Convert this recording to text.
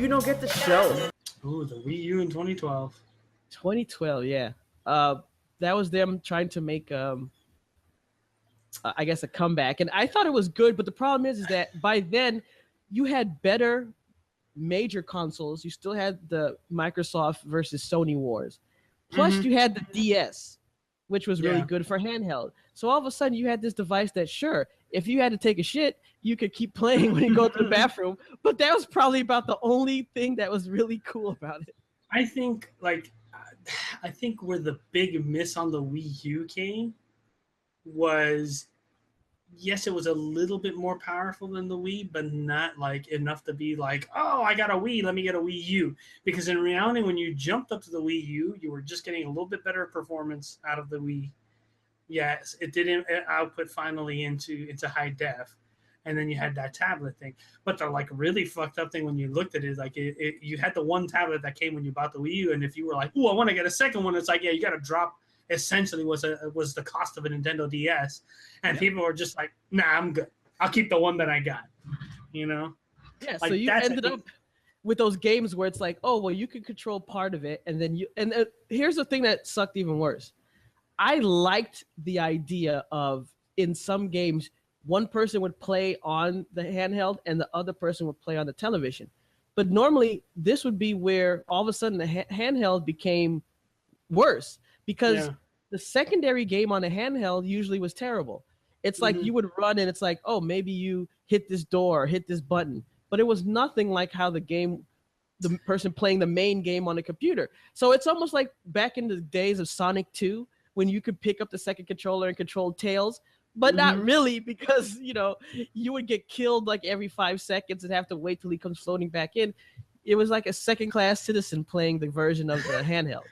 you don't get the show? Ooh, the Wii U in 2012. 2012, yeah. That was them trying to make I guess a comeback, and I thought it was good. But the problem is that by then you had better major consoles. You still had the Microsoft versus Sony wars. Plus, you had the DS, which was really good for handheld. So all of a sudden, you had this device that, sure, if you had to take a shit, you could keep playing when you go to the bathroom. But that was probably about the only thing that was really cool about it. I think where the big miss on the Wii U came was, yes, it was a little bit more powerful than the Wii, but not like enough to be like, oh, I got a Wii, let me get a Wii U. Because in reality, when you jumped up to the Wii U, you were just getting a little bit better performance out of the Wii. Yes, it didn't output finally into high def. And then you had that tablet thing. But the like really fucked up thing when you looked at it is like you had the one tablet that came when you bought the Wii U, and if you were like, oh, I want to get a second one, it's like, yeah, you got to drop essentially was the cost of a Nintendo DS, and people were just like, nah, I'm good. I'll keep the one that I got. You know? Yeah. Like, so you ended up with those games where it's like, oh, well, you could control part of it, and then here's the thing that sucked even worse. I liked the idea of in some games, one person would play on the handheld and the other person would play on the television. But normally, this would be where all of a sudden the handheld became worse because the secondary game on a handheld usually was terrible. It's like you would run and it's like, oh, maybe you hit this door, hit this button. But it was nothing like how the person playing the main game on the computer. So it's almost like back in the days of Sonic 2 when you could pick up the second controller and control Tails. But not really, because, you would get killed like every 5 seconds and have to wait till he comes floating back in. It was like a second-class citizen playing the version of the handheld.